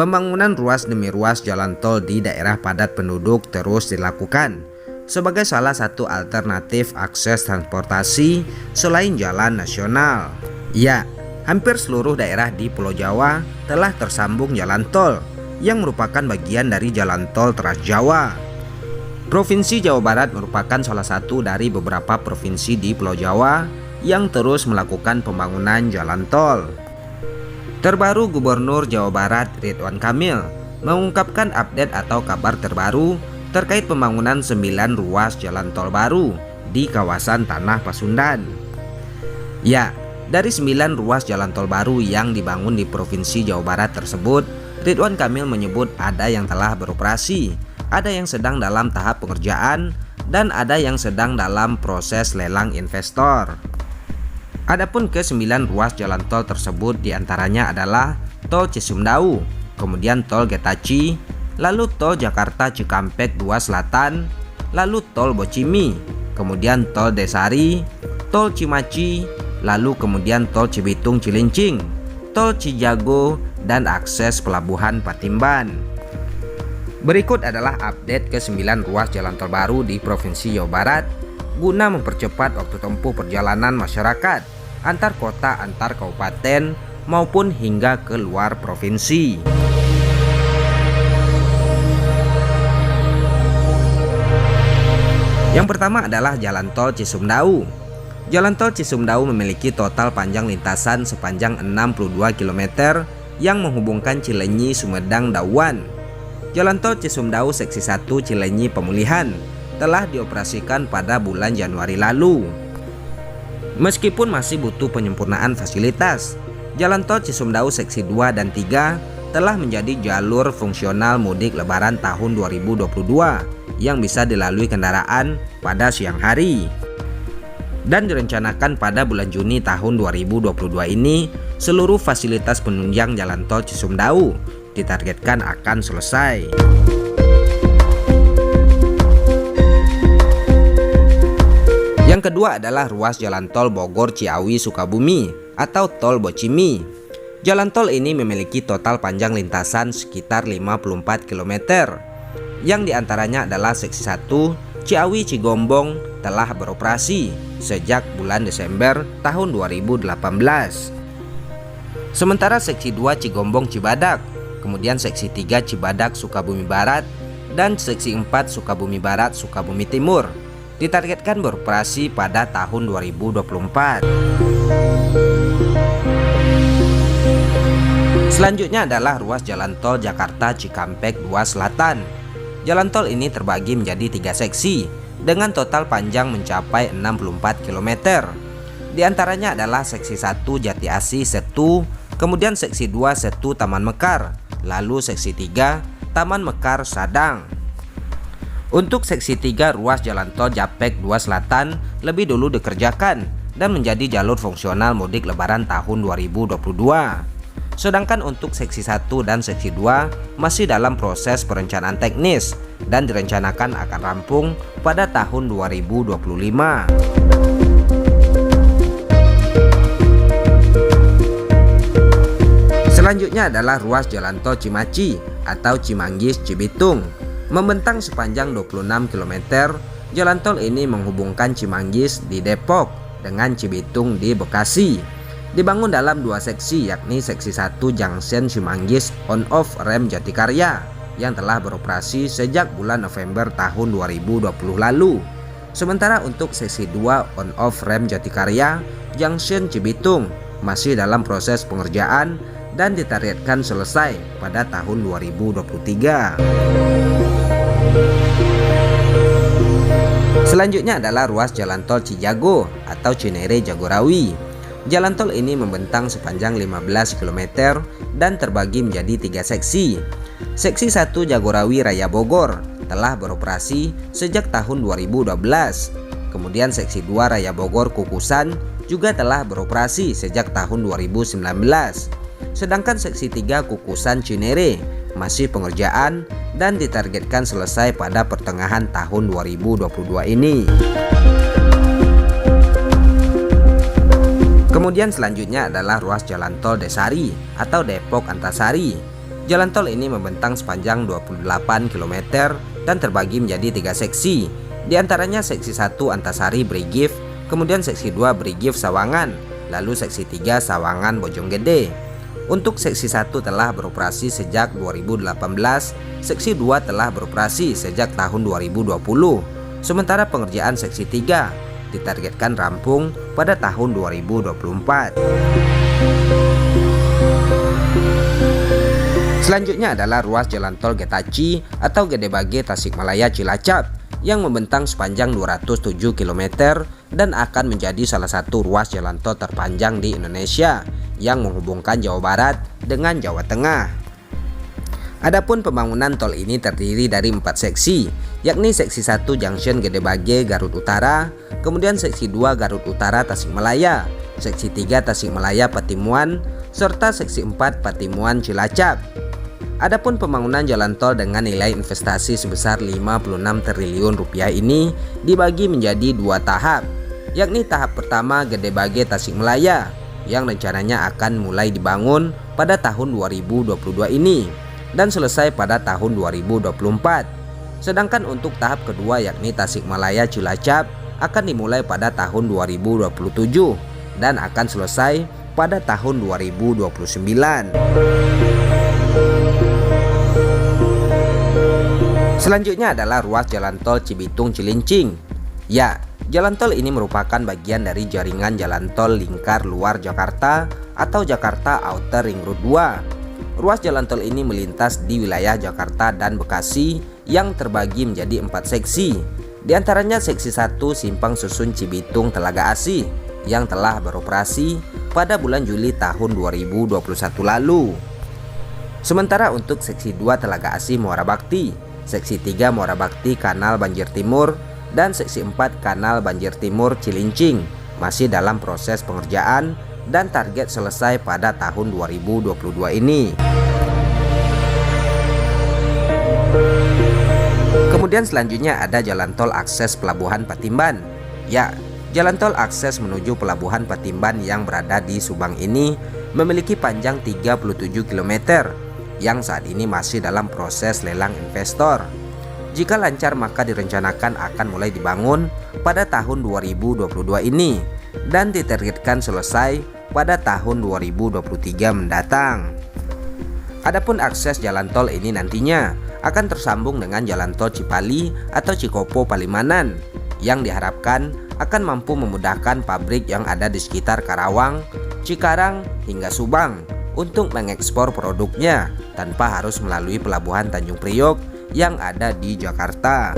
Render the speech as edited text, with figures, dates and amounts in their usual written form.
Pembangunan ruas demi ruas jalan tol di daerah padat penduduk terus dilakukan sebagai salah satu alternatif akses transportasi selain jalan nasional. Ya, hampir seluruh daerah di Pulau Jawa telah tersambung jalan tol yang merupakan bagian dari jalan tol Trans Jawa. Provinsi Jawa Barat merupakan salah satu dari beberapa provinsi di Pulau Jawa yang terus melakukan pembangunan jalan tol. Terbaru, Gubernur Jawa Barat Ridwan Kamil mengungkapkan update atau kabar terbaru terkait pembangunan 9 ruas jalan tol baru di kawasan Tanah Pasundan. Ya, dari 9 ruas jalan tol baru yang dibangun di Provinsi Jawa Barat tersebut, Ridwan Kamil menyebut ada yang telah beroperasi, ada yang sedang dalam tahap pengerjaan, dan ada yang sedang dalam proses lelang investor. Adapun ke-9 ruas jalan tol tersebut diantaranya adalah Tol Cisumdawu, kemudian Tol Getaci, lalu Tol Jakarta Cikampek 2 Selatan, lalu Tol Bocimi, kemudian Tol Desari, Tol Cimaci, lalu kemudian Tol Cibitung Cilincing, Tol Cijago, dan akses Pelabuhan Patimban. Berikut adalah update ke-9 ruas jalan tol baru di Provinsi Jawa Barat guna mempercepat waktu tempuh perjalanan masyarakat antar kota, antar kabupaten, maupun hingga ke luar provinsi. Yang pertama adalah Jalan Tol Cisumdawu. Jalan Tol Cisumdawu memiliki total panjang lintasan sepanjang 62 km yang menghubungkan Cilenyi, Sumedang, Dawan. Jalan Tol Cisumdawu Seksi 1 Cilenyi Pemulihan telah dioperasikan pada bulan Januari lalu. Meskipun masih butuh penyempurnaan fasilitas, Jalan Tol Cisumdawu Seksi 2 dan 3 telah menjadi jalur fungsional mudik Lebaran tahun 2022 yang bisa dilalui kendaraan pada siang hari. Dan direncanakan pada bulan Juni tahun 2022 ini, seluruh fasilitas penunjang Jalan Tol Cisumdawu ditargetkan akan selesai. Yang kedua adalah ruas jalan tol Bogor Ciawi Sukabumi atau Tol Bocimi. Jalan tol ini memiliki total panjang lintasan sekitar 54 km, yang diantaranya adalah Seksi 1 Ciawi Cigombong telah beroperasi sejak bulan Desember tahun 2018. Sementara Seksi 2 Cigombong Cibadak, kemudian Seksi 3 Cibadak Sukabumi Barat, dan Seksi 4 Sukabumi Barat Sukabumi Timur ditargetkan beroperasi pada tahun 2024. Selanjutnya adalah ruas jalan tol Jakarta Cikampek 2 Selatan. Jalan tol ini terbagi menjadi 3 seksi dengan total panjang mencapai 64 km. Di antaranya adalah Seksi 1 Jati Asih Setu, kemudian Seksi 2 Setu Taman Mekar, lalu Seksi 3 Taman Mekar Sadang. Untuk Seksi 3 ruas jalan tol Japek 2 Selatan lebih dulu dikerjakan dan menjadi jalur fungsional mudik Lebaran tahun 2022. Sedangkan untuk Seksi 1 dan Seksi 2 masih dalam proses perencanaan teknis dan direncanakan akan rampung pada tahun 2025. Selanjutnya adalah ruas jalan tol Cimaci atau Cimanggis Cibitung. Membentang sepanjang 26 km, jalan tol ini menghubungkan Cimanggis di Depok dengan Cibitung di Bekasi. Dibangun dalam 2 seksi, yakni Seksi 1 Junction Cimanggis on-off rem Jatikarya yang telah beroperasi sejak bulan November tahun 2020 lalu. Sementara untuk Seksi 2 on-off rem Jatikarya Junction Cibitung masih dalam proses pengerjaan dan ditargetkan selesai pada tahun 2023. Selanjutnya adalah ruas jalan tol Cijago atau Cinere Jagorawi. Jalan tol ini membentang sepanjang 15 km dan terbagi menjadi 3 seksi. Seksi 1 Jagorawi Raya Bogor telah beroperasi sejak tahun 2012. Kemudian Seksi 2 Raya Bogor Kukusan juga telah beroperasi sejak tahun 2019. Sedangkan Seksi 3 Kukusan Cinere masih pengerjaan dan ditargetkan selesai pada pertengahan tahun 2022 ini. Kemudian selanjutnya adalah ruas jalan tol Desari atau Depok Antasari. Jalan tol ini membentang sepanjang 28 km dan terbagi menjadi 3 seksi. Di antaranya seksi 1 Antasari Brigif, kemudian seksi 2 Brigif Sawangan, lalu seksi 3 Sawangan Bojonggede. Untuk seksi 1 telah beroperasi sejak 2018, seksi 2 telah beroperasi sejak tahun 2020. Sementara pengerjaan seksi 3 ditargetkan rampung pada tahun 2024. Selanjutnya adalah ruas jalan tol Getaci atau Gede Bage Tasikmalaya Cilacap yang membentang sepanjang 207 km dan akan menjadi salah satu ruas jalan tol terpanjang di Indonesia yang menghubungkan Jawa Barat dengan Jawa Tengah. Adapun pembangunan tol ini terdiri dari 4 seksi, yakni seksi 1 Junction Gede Bage Garut Utara, kemudian seksi 2 Garut Utara Tasikmalaya, seksi 3 Tasikmalaya Patimuan, serta seksi 4 Patimuan Cilacap. Adapun pembangunan jalan tol dengan nilai investasi sebesar 56 triliun rupiah ini dibagi menjadi 2 tahap, yakni tahap pertama Gede Bage Tasikmalaya yang rencananya akan mulai dibangun pada tahun 2022 ini dan selesai pada tahun 2024. Sedangkan untuk tahap kedua yakni Tasikmalaya Cilacap akan dimulai pada tahun 2027 dan akan selesai pada tahun 2029. Selanjutnya adalah ruas jalan tol Cibitung Cilincing. Ya, jalan tol ini merupakan bagian dari jaringan jalan tol lingkar luar Jakarta atau Jakarta Outer Ring Road 2. Ruas jalan tol ini melintas di wilayah Jakarta dan Bekasi yang terbagi menjadi 4 seksi. Di antaranya seksi 1 Simpang Susun Cibitung Telaga Asih yang telah beroperasi pada bulan Juli tahun 2021 lalu. Sementara untuk seksi 2 Telaga Asih Muara Bakti, seksi 3 Muara Bakti Kanal Banjir Timur, dan seksi 4 Kanal Banjir Timur Cilincing masih dalam proses pengerjaan dan target selesai pada tahun 2022 ini. Kemudian selanjutnya ada jalan tol akses Pelabuhan Patimban. Ya, jalan tol akses menuju Pelabuhan Patimban yang berada di Subang ini memiliki panjang 37 km yang saat ini masih dalam proses lelang investor. Jika lancar maka direncanakan akan mulai dibangun pada tahun 2022 ini dan ditargetkan selesai pada tahun 2023 mendatang. Adapun akses jalan tol ini nantinya akan tersambung dengan jalan tol Cipali atau Cikopo Palimanan yang diharapkan akan mampu memudahkan pabrik yang ada di sekitar Karawang, Cikarang hingga Subang untuk mengekspor produknya tanpa harus melalui pelabuhan Tanjung Priok yang ada di Jakarta.